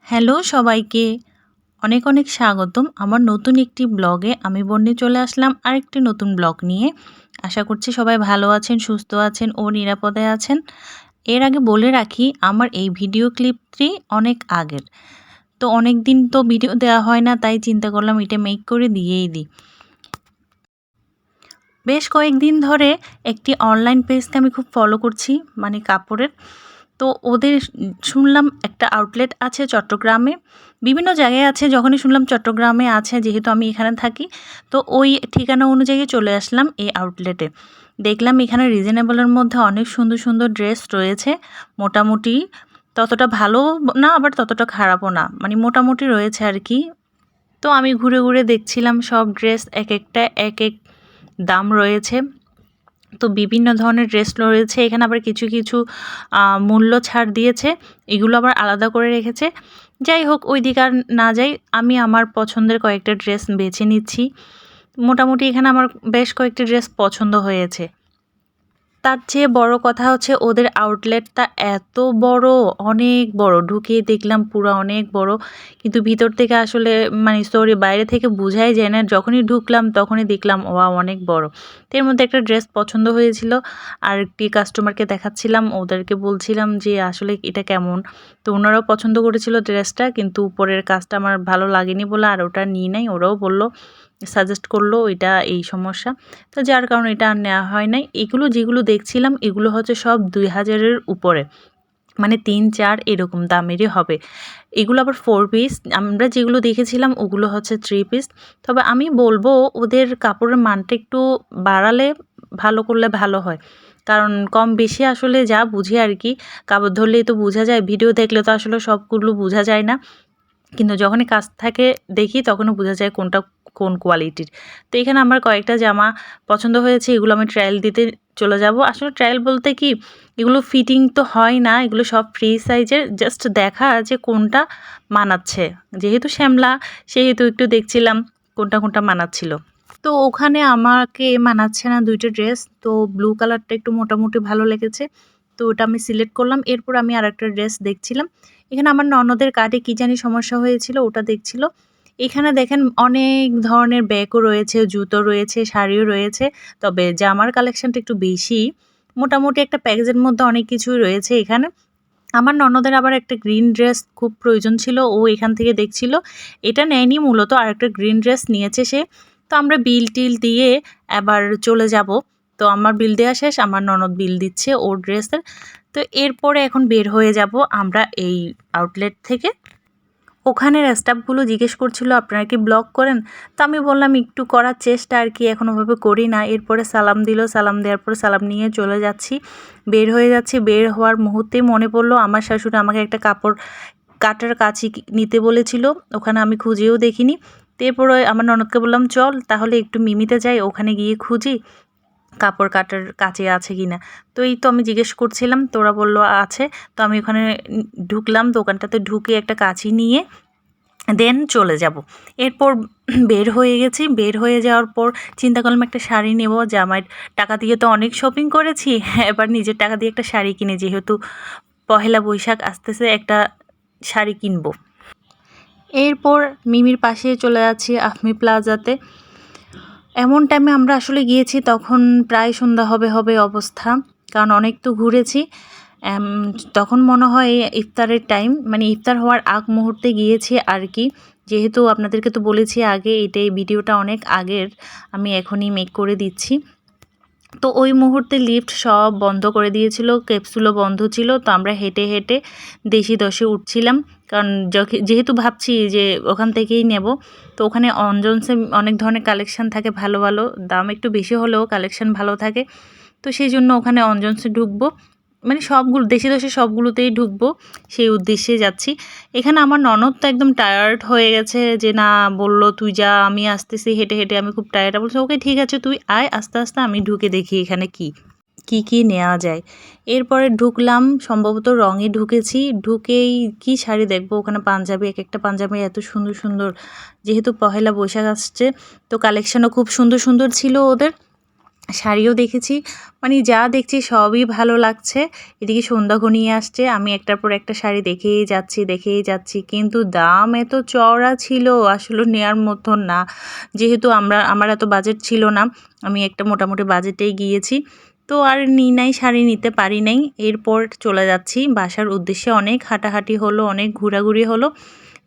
Hello সবাইকে, অনেক অনেক স্বাগতম আমার নতুন একটি ব্লগে। আমি বন্যে চলে আসলাম আরেকটি নতুন ব্লগ নিয়ে। আশা করছি সবাই ভালো আছেন, সুস্থ আছেন ও নিরাপদে আছেন। এর আগে বলে রাখি, আমার এই ভিডিও ক্লিপটি অনেক আগের, তো অনেক দিন তো ভিডিও দেওয়া হয় না, তাই চিন্তা করলাম এটা মেক করে দিয়েই দিই। বেশ কয়েকদিন ধরে একটি অনলাইন পেজকে আমি খুব ফলো করছি, মানে কাপড়ের। তো ওদের শুনলাম একটা আউটলেট আছে চট্টগ্রামে, বিভিন্ন জায়গায় আছে। যখনই শুনলাম চট্টগ্রামে আছে, যেহেতু আমি এখানে থাকি, তো ওই ঠিকানা অনুযায়ী চলে আসলাম এই আউটলেটে। দেখলাম এখানে রিজনেবলের মধ্যে অনেক সুন্দর সুন্দর ড্রেস রয়েছে। মোটামুটি ততটা ভালো না, আবার ততটা খারাপও না, মানে মোটামুটি রয়েছে আর কি। তো আমি ঘুরে ঘুরে দেখছিলাম সব ড্রেস, এক একটা এক এক দাম রয়েছে। তো বিভিন্ন ধরনের ড্রেস রয়েছে এখানে, আবার কিছু কিছু মূল্য ছাড় দিয়েছে, এগুলো আবার আলাদা করে রেখেছে। যাই হোক, ওই দিকে আর না যাই, আমি আমার পছন্দের কয়েকটা ড্রেস বেছে নিচ্ছি। মোটামুটি এখানে আমার বেশ কয়েকটি ড্রেস পছন্দ হয়েছে। তার চেয়ে বড় কথা হচ্ছে ওদের আউটলেটটা এত বড়, অনেক বড়। ঢুকে দেখলাম পুরো অনেক বড়, কিন্তু ভিতর থেকে আসলে মানে বাইরে থেকে বোঝাই যায় না। যখনই ঢুকলাম তখনই দেখলাম ওয়াও অনেক বড়। তো এর মধ্যে একটা ড্রেস পছন্দ হয়েছিল, আর একটি কাস্টমারকে দেখাচ্ছিলাম, ওদেরকে বলছিলাম যে আসলে এটা কেমন। তো ওনারাও পছন্দ করেছিল ড্রেসটা, কিন্তু উপরের কাজটা আমার ভালো লাগেনি বলে আর ওটা নিই নাই। ওরাও বলল, সাজেস্ট করলো এটা এই সমস্যা, তো যার কারণে এটা আর নেওয়া হয় নাই। এগুলো যেগুলো দেখছিলাম এগুলো হচ্ছে সব 2000-এর উপরে, মানে 3-4 এরকম দামেরই হবে। এগুলো আবার 4 পিস, আমরা যেগুলো দেখেছিলাম ওগুলো হচ্ছে 3 পিস। তবে আমি বলবো ওদের কাপড়ের মানটা একটু বাড়ালে, ভালো করলে ভালো হয়। কারণ কম বেশি আসলে যা বুঝি আর কি, কাপড় ধরলেই তো বোঝা যায়, ভিডিও দেখলে তো আসলে সবগুলো বোঝা যায় না, কিন্তু যখনই কাজ থাকে দেখি তখনও বোঝা যায় কোনটা কোন কোয়ালিটির। তো এখানে আমার কয়েকটা জামা পছন্দ হয়েছে, এগুলো আমি ট্রায়াল দিতে চলে যাব। আসলে ট্রায়াল বলতে কি, এগুলো ফিটিং তো হয় না, এগুলো সব ফ্রি সাইজের, জাস্ট দেখা যে কোনটা মানাচ্ছে। যেহেতু শ্যামলা, সেহেতু একটু দেখছিলাম কোনটা কোনটা মানাচ্ছিল। তো ওখানে আমাকে মানাচ্ছে না দুইটা ড্রেস, তো ব্লু কালারটা একটু মোটামুটি ভালো লেগেছে, তো ওটা আমি সিলেক্ট করলাম। এরপর আমি আরেকটা ড্রেস দেখছিলাম। এখানে আমার ননদের কাঁধে কী জানি সমস্যা হয়েছিল, ওটা দেখছিল। এখানে দেখেন অনেক ধরনের ব্যাগও রয়েছে, জুতো রয়েছে, শাড়িও রয়েছে। তবে জামার কালেকশনটা একটু বেশি। মোটামুটি একটা প্যাকেজের মধ্যে অনেক কিছুই রয়েছে এখানে। আমার ননদের আবার একটা গ্রিন ড্রেস খুব প্রয়োজন ছিল, ও এখান থেকে দেখছিল। এটা নেয়নি, মূলত আরেকটা গ্রিন ড্রেস নিয়েছে সে। তো আমরা বিল টিল দিয়ে এবার চলে যাব। তো আমার বিল দেওয়া শেষ, আমার ননদ বিল দিচ্ছে ওর ড্রেসের। তো এরপরে এখন বের হয়ে যাব আমরা এই আউটলেট থেকে। ওখানের স্টাফগুলো জিজ্ঞেস করছিল আপনারা কি ব্লগ করেন? তো আমি বললাম একটু করার চেষ্টা আর কি, এখন ওভাবে করি না। এরপরে সালাম দিল, সালাম দেওয়ার পর সালাম নিয়ে চলে যাচ্ছি, বের হয়ে যাচ্ছি। বের হওয়ার মুহূর্তেই মনে পড়লো আমার শাশুড়ি আমাকে একটা কাপড় কাটার কাঁচি নিতে বলেছিল, ওখানে আমি খুঁজেও দেখিনি। তো এরপরে আমার ননদকে বললাম চল তাহলে একটু মিমিতে যাই, ওখানে গিয়ে খুঁজি কাপড় কাটার কাছে আছে কিনা। তো এই তো আমি জিজ্ঞেস করছিলাম, তোরা বললো আছে। তো আমি ওখানে ঢুকলাম, দোকানটাতে ঢুকে একটা কাঁচি নিয়ে দেন চলে যাব। এরপর বের হয়ে গেছি। বের হয়ে যাওয়ার পর চিন্তা করলাম একটা শাড়ি নেব, জামাইয়ের টাকা দিয়ে তো অনেক শপিং করেছি, এবার নিজের টাকা দিয়ে একটা শাড়ি কিনে, যেহেতু পহেলা বৈশাখ আসতেছে, একটা শাড়ি কিনবো। এরপর মিমির পাশে চলে যাচ্ছি আফমি প্লাজাতে। এমন টাইমে আমরা আসলে গিয়েছি তখন প্রায় সন্ধ্যা হবে হবে অবস্থা, কারণ অনেক তো ঘুরেছি। তখন মনে হয় ইফতারের টাইম, মানে ইফতার হওয়ার আগ মুহূর্তে গিয়েছি আর কি। যেহেতু আপনাদেরকে তো বলেছি আগে, এই ভিডিওটা অনেক আগের, আমি এখনই মেক করে দিচ্ছি। তো ওই মুহূর্তে লিফট সব বন্ধ করে দিয়েছিল, ক্যাপসুলও বন্ধ ছিল। তো আমরা হেঁটে হেঁটে দেশি দশে উঠছিলাম, কারণ যেহেতু ভাবছি যে ওখান থেকেই নেব। তো ওখানে অঞ্জনসে অনেক ধরনের কালেকশান থাকে, ভালো ভালো, দাম একটু বেশি হলেও কালেকশান ভালো থাকে। তো সেই জন্য ওখানে অঞ্জনসে ঢুকবো, মানে সবগুলো দেশি দশে সবগুলোতেই ঢুকবো, সেই উদ্দেশ্যে যাচ্ছি। এখানে আমার ননদ তো একদম টায়ার্ড হয়ে গেছে, যে না বললো তুই যা, আমি আসতেছি হেঁটে হেঁটে, আমি খুব টায়ার্ড। বলছে ওকে ঠিক আছে তুই আয় আস্তে আস্তে, আমি ঢুকে দেখি এখানে কি নেওয়া যায়। এরপরে ঢুকলাম, সম্ভবত রঙে ঢুকেছি। ঢুকেই কি শাড়ি দেখবো, ওখানে পাঞ্জাবি, এক একটা পাঞ্জাবি এত সুন্দর সুন্দর। যেহেতু পহেলা বৈশাখ আসছে, তো কালেকশানও খুব সুন্দর সুন্দর ছিল ওদের। শাড়িও দেখেছি, মানে যা দেখছি সবই ভালো লাগছে। এদিকে সন্ধ্যা ঘনিয়ে আসছে, আমি একটার পর একটা শাড়ি দেখেই যাচ্ছি কিন্তু দাম এত চড়া ছিল আসলে নেয়ার মতন না। যেহেতু আমার এত বাজেট ছিল না, আমি একটা মোটামুটি বাজেটেই গিয়েছি, তো আর শাড়ি নিতে পারি নাই। এরপর চলে যাচ্ছি বাসার উদ্দেশ্যে। অনেক হাঁটাহাঁটি হলো, অনেক ঘোরাঘুরি হলো,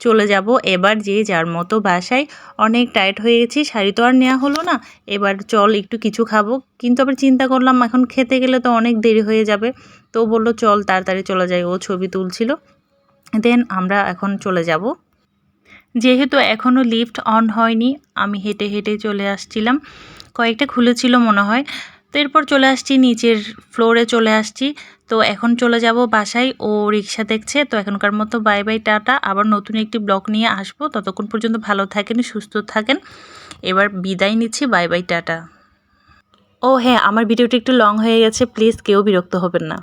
চলে যাব এবার যে যার মতো বাসায়। অনেক টায়ার্ড হয়ে গেছি, শাড়ি তো আর নেওয়া হলো না। এবার চল একটু কিছু খাবো, কিন্তু আবার চিন্তা করলাম এখন খেতে গেলে তো অনেক দেরি হয়ে যাবে। তো বললো চল তাড়াতাড়ি চলে যাই, ও ছবি তুলছিল। দেন আমরা এখন চলে যাব। যেহেতু এখনও লিফট অন হয়নি, আমি হেঁটে হেঁটে চলে আসছিলাম, কয়েকটা খুলেছিল মনে হয়। তো এরপর চলে আসছি নিচের ফ্লোরে চলে আসছি। তো এখন চলে যাব বাসায়, ও রিক্সা দেখছে। তো এখনকার মতো বাই বাই, টাটা। আবার নতুন একটি ব্লগ নিয়ে আসবো, ততক্ষণ পর্যন্ত ভালো থাকেন, সুস্থ থাকেন। এবার বিদায় নিচ্ছি, বাই বাই, টাটা। ও হ্যাঁ, আমার ভিডিওটা একটু লং হয়ে গেছে, প্লিজ কেউ বিরক্ত হবেন না।